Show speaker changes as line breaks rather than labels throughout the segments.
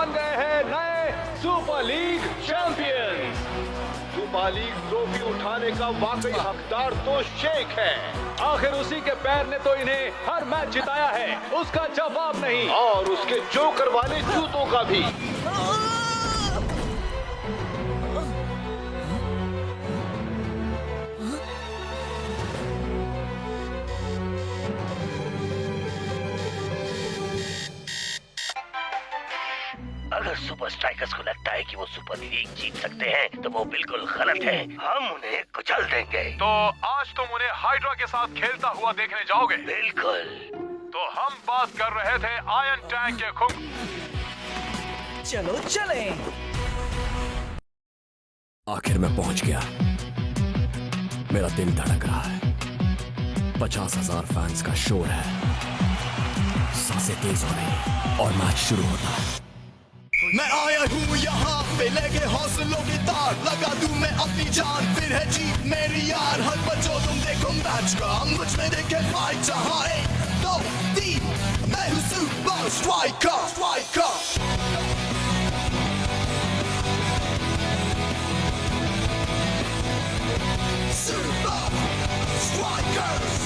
बन गए हैं नए super league champions.
Super league trophy उठाने का वाकई हकदार तो शेख है।
आखिर उसी के पैर ने तो इन्हें हर मैच जिताया है, उसका जवाब नहीं।
और उसके जोकर वाले जूतों का भी।
अगर सुपर स्ट्राइकर्स को लगता है कि वो सुपर लीग जीत सकते हैं तो वो बिल्कुल गलत है। हम उन्हें कुचल देंगे।
तो आज तुम उन्हें हाइड्रा के साथ खेलता हुआ देखने जाओगे?
बिल्कुल।
तो हम बात कर रहे थे आयरन टैंक के खुंग।
चलो चलें।
आखिर मैं पहुंच गया। मेरा दिल धड़क रहा है। 50,000 फैंस का शोर है। सांसें तेज हो रही और मैच शुरू होता है।
मैं आया हूँ यहाँ पे लेके हौसलों की तार, लगा दूं मैं अपनी जान, फिर है जीत मेरी यार। हर बच्चों तुम देखो मैच का, मुझ में देखे फाइट। जहाँ 1, 2, 3 मैं हूँ सुपर स्ट्राइकर। Super strikers.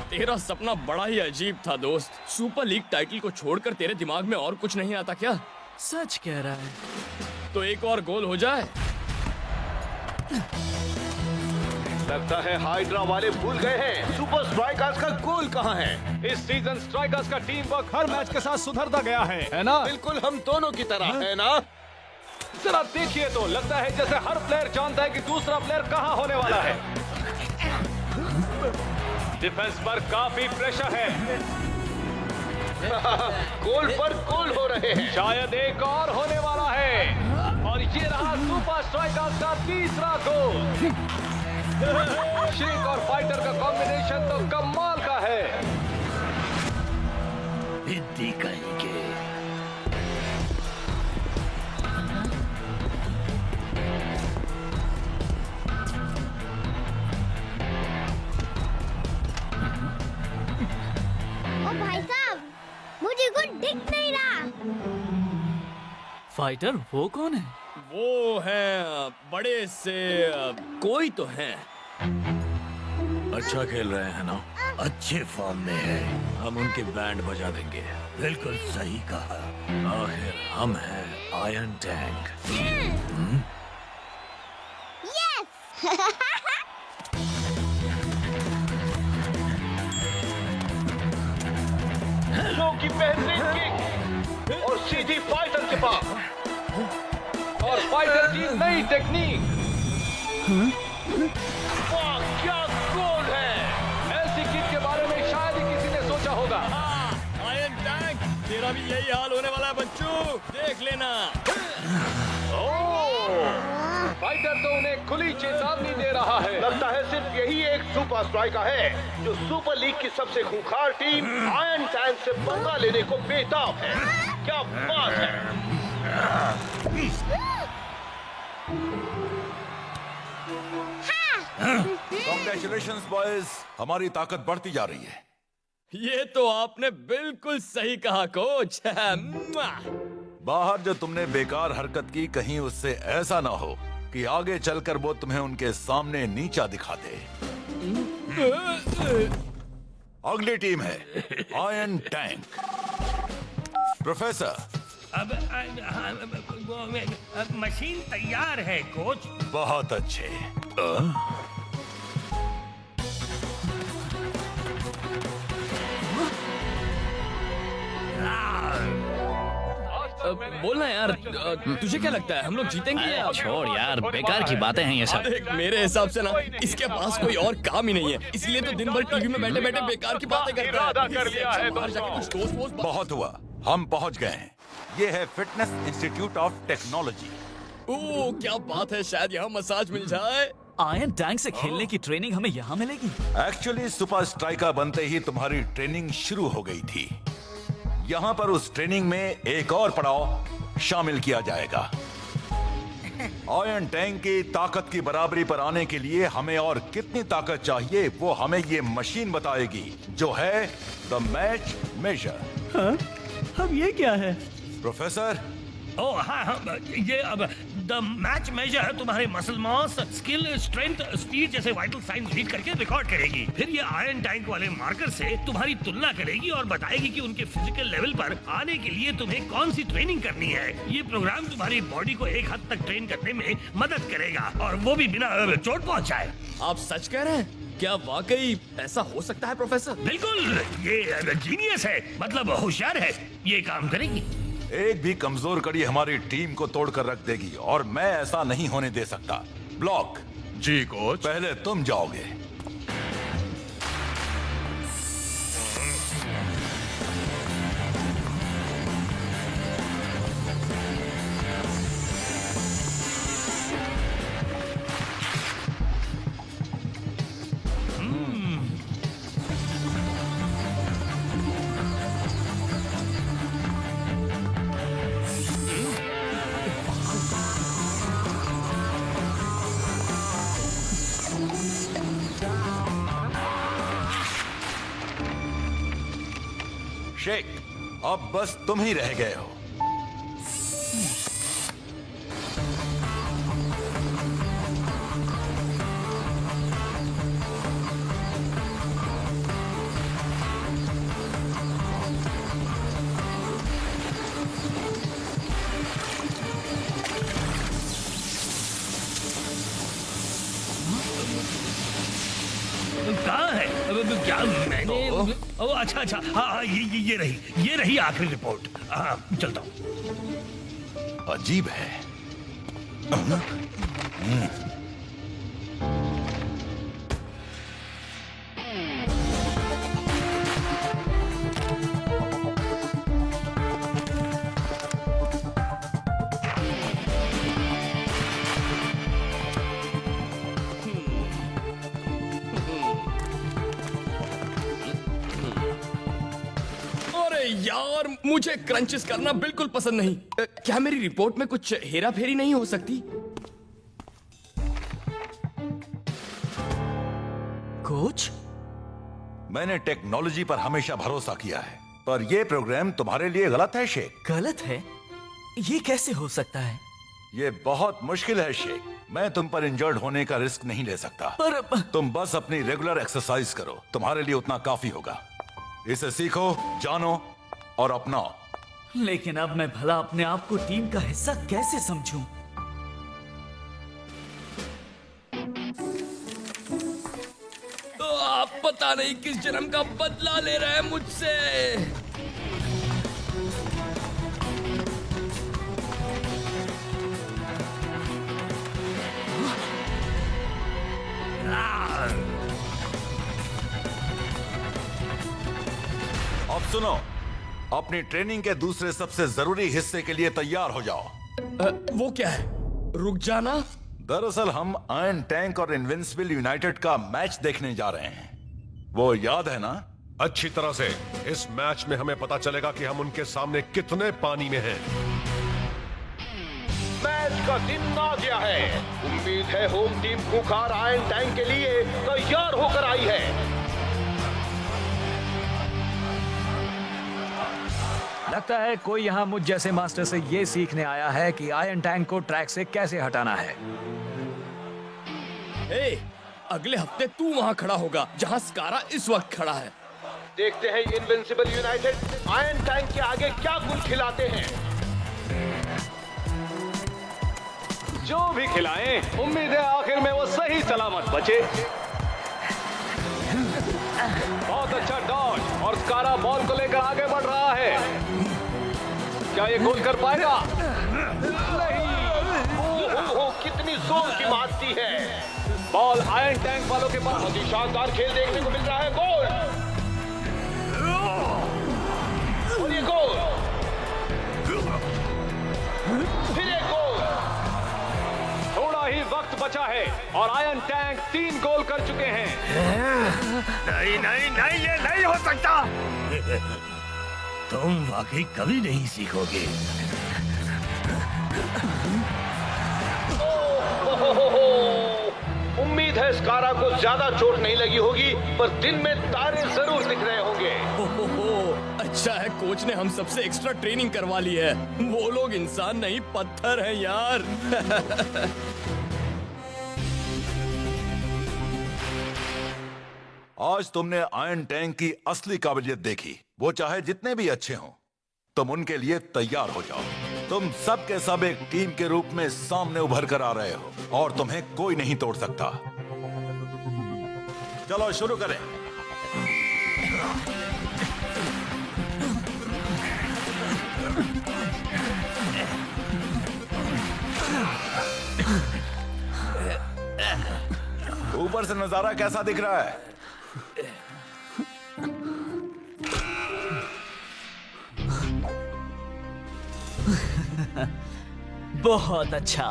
तेरा सपना बड़ा ही अजीब था दोस्त। सुपर लीग टाइटल को छोड़कर तेरे दिमाग में और कुछ नहीं आता क्या?
सच कह रहा है।
तो एक और गोल हो जाए।
लगता है हाइड्रा वाले भूल गए हैं सुपर स्ट्राइकर्स का गोल कहाँ है।
इस सीजन स्ट्राइकर्स का टीम वर्क हर मैच के साथ सुधरता गया है ना?
बिल्कुल हम दोनों की तरह है ना?
जरा देखिए तो लगता है जैसे हर प्लेयर जानता है कि दूसरा प्लेयर कहाँ होने वाला है। डिफेंस पर काफी प्रेशर है।
गोल पर गोल हो रहे हैं।
शायद एक और होने वाला है और ये रहा सुपर स्ट्राइकर्स का तीसरा गोल। शेख और फाइटर का कॉम्बिनेशन तो कमाल का है।
भिद्दी कहेंगे।
भाई साहब, मुझे कुछ दिख नहीं रहा।
फाइटर वो कौन है?
वो है बड़े से कोई तो है।
अच्छा खेल रहे हैं ना? अच्छे फॉर्म में है। हम उनके बैंड बजा देंगे। बिल्कुल सही कहा। आखिर हम हैं आयरन टैंक।
यस।
शो की बेहतरीन किक और सीधी फाइटर के पास।
और फाइटर की नई टेक्निक।
वाह क्या गोल है।
ऐसी किक के बारे में शायद ही किसी ने सोचा होगा।
आयरन टैंक, तेरा भी यही हाल होने वाला है बच्चों, देख लेना।
फाइटर तो उन्हें खुली चेतावनी दे रहा है।
लगता है सिर्फ यही एक सुपर स्ट्राइकर है जो सुपर लीग की सबसे खूंखार टीम आयरन टैंक से पंगा लेने को बेताब है। क्या बात है।
Congratulations बॉयज, हमारी ताकत बढ़ती जा रही है।
ये तो आपने बिल्कुल सही कहा कोच।
बाहर जो तुमने बेकार हरकत की, कहीं उससे ऐसा ना हो कि आगे चलकर वो तुम्हें उनके सामने नीचा दिखा दे। अगली टीम है आयरन टैंक। प्रोफेसर,
अब मशीन तैयार है कोच।
बहुत अच्छे।
बोलना यार, तुझे क्या लगता है हम लोग जीतेंगे या?
छोड़ यार, बेकार की बातें हैं ये सब।
देख, मेरे हिसाब से ना इसके पास कोई और काम ही नहीं है, इसलिए तो दिन भर टीवी में बैठे बैठे बेकार की बातें करता है।
इरादा कर लिया है
बाहर जाके कुछ दोस्त वोस्त
बहुत हुआ, हम पहुंच गए हैं। ये है फिटनेस इंस्टीट्यूट ऑफ टेक्नोलॉजी।
ओह क्या बात है, शायद यहाँ मसाज मिल जाए।
आयरन टैंक से खेलने की ट्रेनिंग हमें यहाँ मिलेगी?
एक्चुअली सुपर स्ट्राइकर बनते ही तुम्हारी ट्रेनिंग शुरू हो गई थी। यहाँ पर उस ट्रेनिंग में एक और पड़ाव शामिल किया जाएगा। आयरन टैंक की ताकत की बराबरी पर आने के लिए हमें और कितनी ताकत चाहिए वो हमें ये मशीन बताएगी, जो है द मैच मेजर।
अब ये क्या है?
प्रोफेसर,
ओह हाँ, ये अब द मैच मेजर तुम्हारे muscle mass, skill, strength, speed जैसे वाइटल साइंस रीड करके रिकॉर्ड करेगी। फिर ये आयरन टैंक वाले मार्कर से तुम्हारी तुलना करेगी और बताएगी कि उनके फिजिकल लेवल पर आने के लिए तुम्हें कौन सी ट्रेनिंग करनी है। ये प्रोग्राम तुम्हारी बॉडी को एक हद तक ट्रेन करने में मदद करेगा, और वो भी बिना चोट पहुंचाए।
आप सच कह रहे हैं? क्या वाकई ऐसा हो सकता है प्रोफेसर?
बिल्कुल, ये जीनियस है, मतलब होशियार है, ये काम करेगी।
एक भी कमजोर कड़ी हमारी टीम को तोड़कर रख देगी और मैं ऐसा नहीं होने दे सकता। ब्लॉक।
जी कोच।
पहले तुम जाओगे। शेख, अब बस तुम ही रह गए हो।
कहाँ है? क्या मैंने? ओ अच्छा अच्छा, हाँ ये रही आखिरी रिपोर्ट। हाँ चलता हूँ।
अजीब है।
यार मुझे क्रंचेस करना बिल्कुल पसंद नहीं। क्या मेरी रिपोर्ट में कुछ हेरा फेरी नहीं हो सकती?
कोच,
मैंने टेक्नोलॉजी पर हमेशा भरोसा किया है, पर यह प्रोग्राम तुम्हारे लिए गलत है शेख।
गलत है? ये कैसे हो सकता है?
ये बहुत मुश्किल है शेख। मैं तुम पर इंजर्ड होने का रिस्क नहीं ले सकता।
पर
तुम बस अपनी रेगुलर एक्सरसाइज करो, तुम्हारे लिए उतना काफी होगा। इसे सीखो, जानो और अपनाओ।
लेकिन अब मैं भला अपने आप को टीम का हिस्सा कैसे समझूं?
तो आप पता नहीं किस जन्म का बदला ले रहे हैं मुझसे।
अब सुनो, अपनी ट्रेनिंग के दूसरे सबसे जरूरी हिस्से के लिए तैयार हो जाओ।
वो क्या है? रुक जाना?
दरअसल हम आयरन टैंक और इनविंसिबल यूनाइटेड का मैच देखने जा रहे हैं। वो याद है ना?
अच्छी तरह से। इस मैच में हमें पता चलेगा कि हम उनके सामने कितने पानी में हैं। मैच का दिन आ गया है। उम्मीद है होम टीम खूंखार आयरन टैंक के लिए तैयार होकर आई है।
लगता है कोई यहाँ मुझ जैसे मास्टर से ये सीखने आया है कि आयरन टैंक को ट्रैक से कैसे हटाना है।
अगले हफ्ते तू वहाँ खड़ा होगा जहाँ स्कारा इस वक्त खड़ा है।
देखते हैं इनविंसिबल यूनाइटेड आयरन टैंक के आगे क्या गुल खिलाते हैं।
जो भी खिलाएं, उम्मीद है आखिर में वो सही सलामत बचे। बहुत अच्छा डॉज, और स्कारा बॉल को लेकर आगे बढ़ रहा है। क्या ये गोल कर पाएगा?
ओहो, कितनी जोर की मारती है।
बॉल आयरन टैंक वालों के पास।
बहुत ही शानदार खेल देखने को मिल रहा है। गोल और ये गोल, फिर एक गोल।
थोड़ा ही वक्त बचा है और आयरन टैंक 3 गोल कर चुके हैं।
नहीं नहीं नहीं, ये नहीं हो सकता। तुम वाकई कभी नहीं सीखोगे।
उम्मीद है स्कारा को ज्यादा चोट नहीं लगी होगी, पर दिन में तारे जरूर दिख रहे होंगे।
अच्छा है कोच ने हम सबसे एक्स्ट्रा ट्रेनिंग करवा ली है। वो लोग इंसान नहीं पत्थर हैं यार।
आज तुमने आयरन टैंक की असली काबिलियत देखी। वो चाहे जितने भी अच्छे हों, तुम उनके लिए तैयार हो जाओ। तुम सब के सब एक टीम के रूप में सामने उभर कर आ रहे हो और तुम्हें कोई नहीं तोड़ सकता। चलो शुरू करें। ऊपर से नजारा कैसा दिख रहा है?
बहुत अच्छा।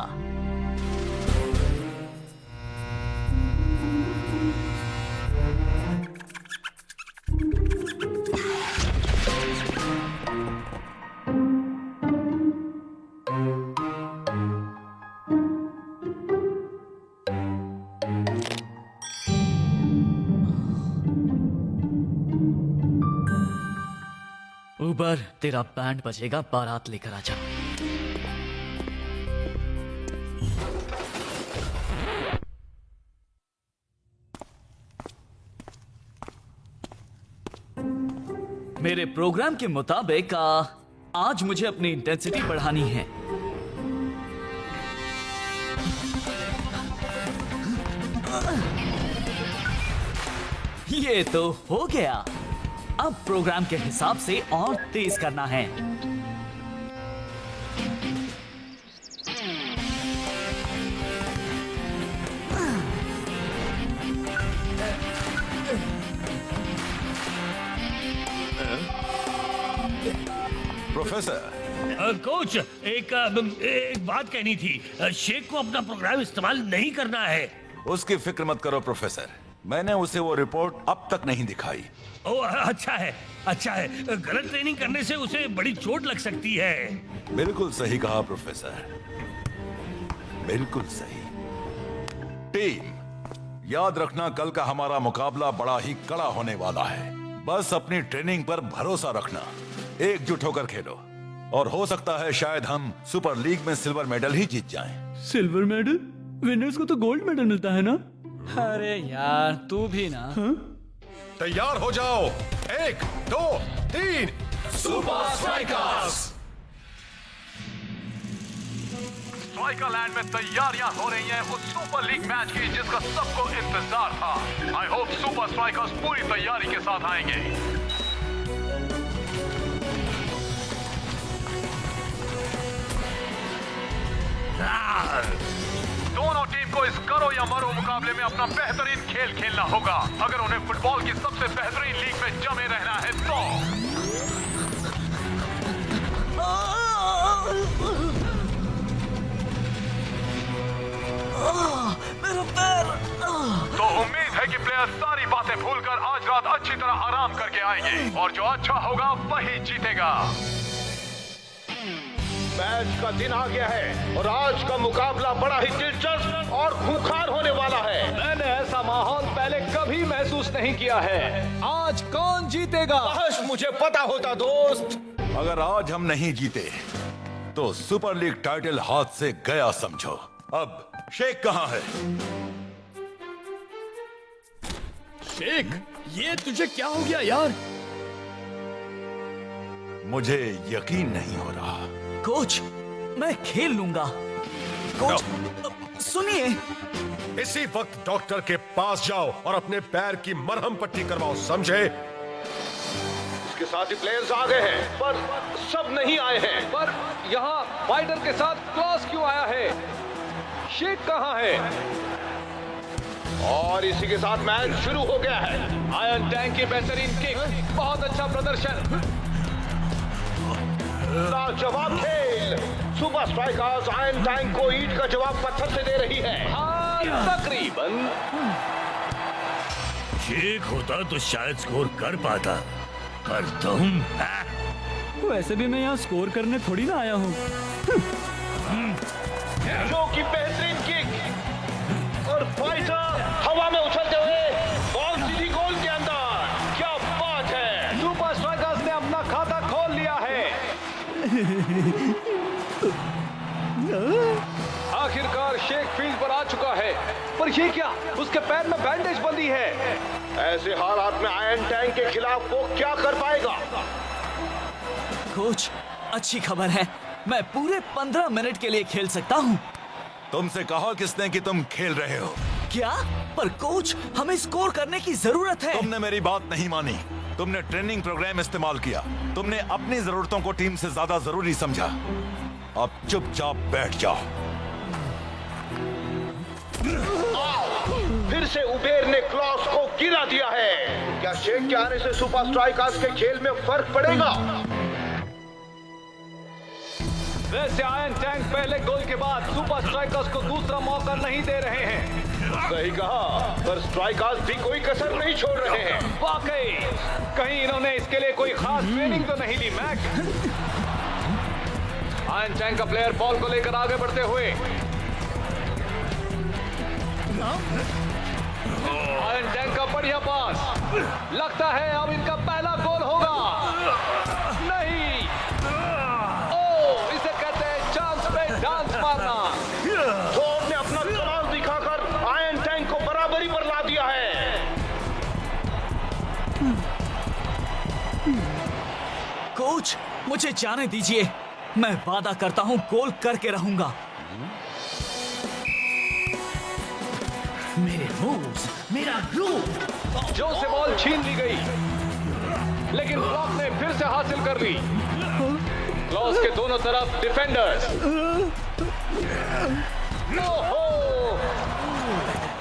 ऊबर, तेरा बैंड बजेगा, बारात लेकर आ जा। मेरे प्रोग्राम के मुताबिक आज मुझे अपनी इंटेंसिटी बढ़ानी है। ये तो हो गया। अब प्रोग्राम के हिसाब से और तेज करना है।
प्रोफेसर,
कोच, एक बात कहनी थी। शेख को अपना प्रोग्राम इस्तेमाल नहीं करना है।
उसकी फिक्र मत करो प्रोफेसर। मैंने उसे वो रिपोर्ट अब तक नहीं दिखाई।
ओह, अच्छा है, अच्छा है। गलत ट्रेनिंग करने से उसे बड़ी चोट लग सकती है।
बिल्कुल सही कहा प्रोफेसर, बिल्कुल सही। टीम, याद रखना कल का हमारा मुकाबला बड़ा ही कड़ा होने वाला है। बस अपनी ट्रेनिंग पर भरोसा रखना, एकजुट होकर खेलो और हो सकता है शायद हम सुपर लीग में सिल्वर मेडल ही जीत जाएं।
Silver medal? विनर्स को तो गोल्ड मेडल मिलता है ना?
अरे यार तू भी ना।
तैयार हो जाओ। 1 2 3
सुपर स्ट्राइकर्स। स्ट्राइकर लैंड में तैयारियां हो रही हैं उस सुपर लीग मैच की जिसका सबको इंतजार था। आई होप सुपर स्ट्राइकर्स पूरी तैयारी के साथ आएंगे। दोनों टीम को इस करो या मरो मुकाबले में अपना बेहतरीन खेल खेलना होगा अगर उन्हें फुटबॉल की सबसे बेहतरीन लीग में जमे रहना है तो।
मेरा पैर।
तो उम्मीद है कि प्लेयर सारी बातें भूलकर आज रात अच्छी तरह आराम करके आएंगे और जो अच्छा होगा वही जीतेगा।
मैच का दिन आ गया है और आज का मुकाबला बड़ा ही दिलचस्प और खूंखार होने वाला है।
मैंने ऐसा माहौल पहले कभी महसूस नहीं किया है। आज कौन जीतेगा?
काश मुझे पता होता दोस्त।
अगर आज हम नहीं जीते तो सुपर लीग टाइटल हाथ से गया समझो। अब शेख कहां है?
शेख, ये तुझे क्या हो गया यार?
मुझे यकीन नहीं हो रहा।
कोच, मैं खेल लूंगा। कोच, सुनिए।
इसी वक्त डॉक्टर के पास जाओ और अपने पैर की मरहम पट्टी करवाओ, समझे?
इसके साथ ही प्लेयर्स आ गए हैं, पर सब नहीं आए हैं।
पर यहाँ फाइटर के साथ क्लॉस क्यों आया है? शेक कहाँ है?
और इसी के साथ मैच शुरू हो गया है।
आयरन टैंक की बेहतरीन किक, बहुत अच्छा प्रदर्शन।
लाजवाब खेल। सुपर स्ट्राइकर्स आयरन टैंक को ईंट का जवाब पत्थर से दे रही है।
हाँ, तकरीबन।
शेक होता तो शायद स्कोर कर पाता, पर तुम
वैसे भी मैं यहाँ स्कोर करने थोड़ी ना आया हूँ।
जो की बेहतरीन किक और फाइटर हवा में उछलते हुए बॉल सीधी गोल के अंदर। क्या बात है!
सुपर स्ट्राइकर्स ने अपना खाता खोल लिया है। आखिरकार शेक फील्ड पर आ चुका है, पर ये क्या? उसके पैर में बैंडेज बंधी है।
ऐसे हालात में आयरन टैंक के खिलाफ वो क्या कर पाएगा?
कोच, अच्छी खबर है, मैं पूरे 15 मिनट के लिए खेल सकता हूँ।
तुमसे कहा किसने कि तुम खेल रहे हो?
क्या? पर कोच, हमें स्कोर करने की जरूरत है।
तुमने मेरी बात नहीं मानी। तुमने ट्रेनिंग प्रोग्राम इस्तेमाल किया। तुमने अपनी जरूरतों को टीम से ज्यादा जरूरी समझा। अब चुपचाप बैठ जाओ।
फिर से उबेर ने क्लॉस को गिरा दिया है। क्या शेक के आने से सुपर स्ट्राइकर्स के खेल में फर्क पड़ेगा?
वैसे आयरन टैंक पहले गोल के बाद सुपर स्ट्राइकर्स को दूसरा मौका नहीं दे रहे हैं।
सही कहा, पर स्ट्राइकर्स भी कोई कसर नहीं छोड़ रहे हैं।
वाकई, कहीं इन्होंने इसके लिए कोई खास ट्रेनिंग तो नहीं ली, मैक? आयरन टैंक का प्लेयर बॉल को लेकर आगे बढ़ते हुए। आयरन टैंक का बढ़िया पास। लगता है अब इनका पहला गोल होगा। नहीं, इसे कहते हैं चांस पे डांस मारना।
थोर ने अपना कमाल दिखाकर आयरन टैंक को बराबरी पर ला दिया है।
कोच, मुझे जाने दीजिए। मैं वादा करता हूँ गोल करके रहूंगा।
मेरे रूल्स, मेरा रूल।
जो से बॉल छीन ली गई, लेकिन ब्लॉक ने फिर से हासिल कर ली। क्लॉस के दोनों तरफ डिफेंडर्स।
ओहो!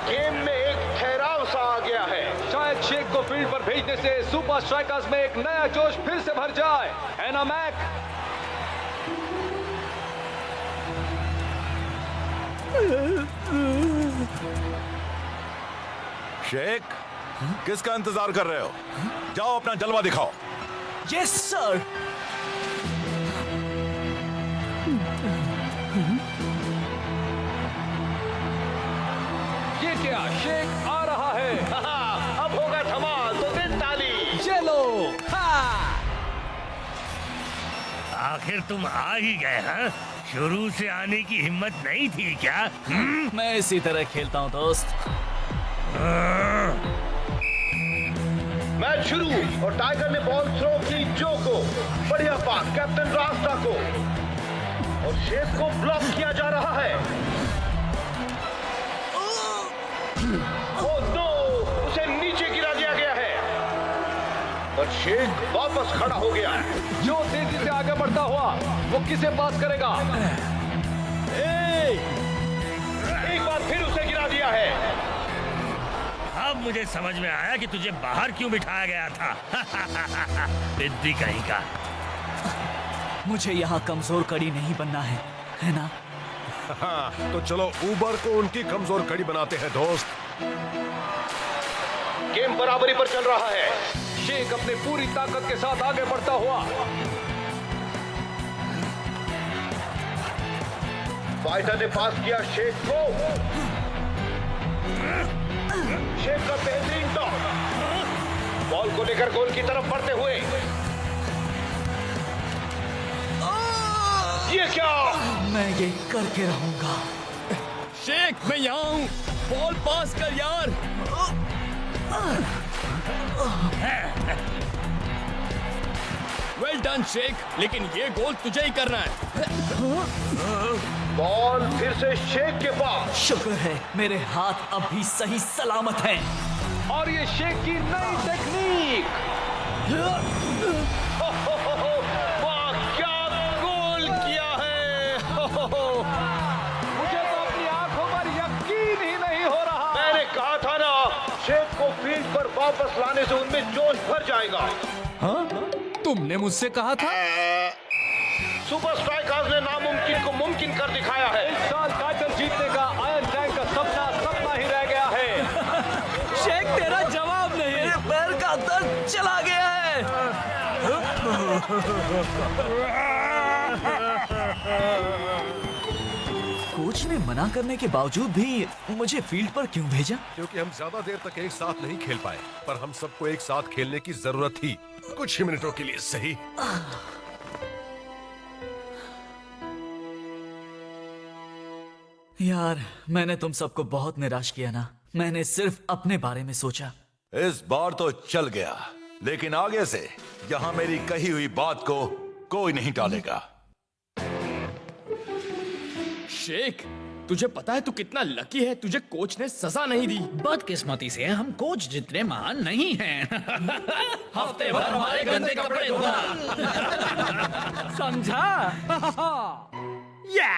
गेम में एक ठहराव सा आ गया है।
शायद शेक को फील्ड पर भेजने से सुपर स्ट्राइकर्स में एक नया जोश फिर से भर जाए, है ना मैक?
शेक, किसका इंतजार कर रहे हो? जाओ अपना जलवा दिखाओ।
Yes sir.
ये क्या? शेक आ रहा है।
अब होगा धमाल, तो दे ताली।
चलो,
आखिर तुम आ ही गए, हाँ? शुरू से आने की हिम्मत नहीं थी क्या?
मैं इसी तरह खेलता हूँ दोस्त।
मैच शुरू और टाइगर ने बॉल थ्रो की जो को। बढ़िया पास कैप्टन रास्ता को, और शेक को ब्लॉक किया जा रहा है। ओह नो, उसे नीचे गिरा दिया गया है, और शेक वापस खड़ा हो गया।
जो तेजी से आगे बढ़ता हुआ, वो किसे पास करेगा?
एक बार फिर उसे गिरा दिया है।
अब मुझे समझ में आया कि तुझे बाहर क्यों बिठाया गया था। बिद्दी कहीं का।
मुझे यहाँ कमजोर कड़ी नहीं बनना है ना?
हाँ, तो चलो ऊबर को उनकी कमजोर कड़ी बनाते हैं दोस्त।
गेम बराबरी पर चल रहा है।
शेक अपनी पूरी ताकत के साथ आगे बढ़ता हुआ।
फाइटर ने पास किया शेक को। शेक का बेहतरीन टॉस, बॉल को लेकर गोल की तरफ बढ़ते हुए। ये क्या?
मैं ये करके रहूंगा।
शेक, मैं यहाँ हूँ। बॉल पास कर यार। वेल डन शेक, लेकिन ये गोल तुझे ही करना है।
बॉल फिर से शेक के पास।
शुक्र है मेरे हाथ अब भी सही सलामत हैं।
और ये शेक की नई टेक्निक।
वाह, क्या गोल किया है!
मुझे तो अपनी आंखों पर यकीन ही नहीं हो रहा।
मैंने कहा था ना, शेख को फील्ड पर वापस लाने से उनमें जोश भर जाएगा।
तुमने मुझसे कहा था।
सुपर स्ट्राइकर्स ने नामुमकिन को मुमकिन कर दिखाया है।
इस साल टाइटल जीतने का आयरन टैंक का सपना सपना ही रह गया है।
शेख तेरा जवाब नहीं। मेरे पैर का दर्द चला गया है। कोच ने मना करने के बावजूद भी मुझे फील्ड पर क्यों भेजा?
क्योंकि हम ज्यादा देर तक एक साथ नहीं खेल पाए, पर हम सबको एक साथ खेलने की जरूरत थी, कुछ ही मिनटों के लिए सही।
यार, मैंने तुम सबको बहुत निराश किया ना। मैंने सिर्फ अपने बारे में सोचा।
इस बार तो चल गया, लेकिन आगे से यहाँ मेरी कही हुई बात को कोई नहीं टालेगा।
शेख, तुझे पता है तू कितना लकी है, तुझे कोच ने सजा नहीं दी।
बदकिस्मती से हम कोच जितने महान नहीं हैं।
हफ्ते भर हमारे गंदे कपड़े धोना।
समझा? या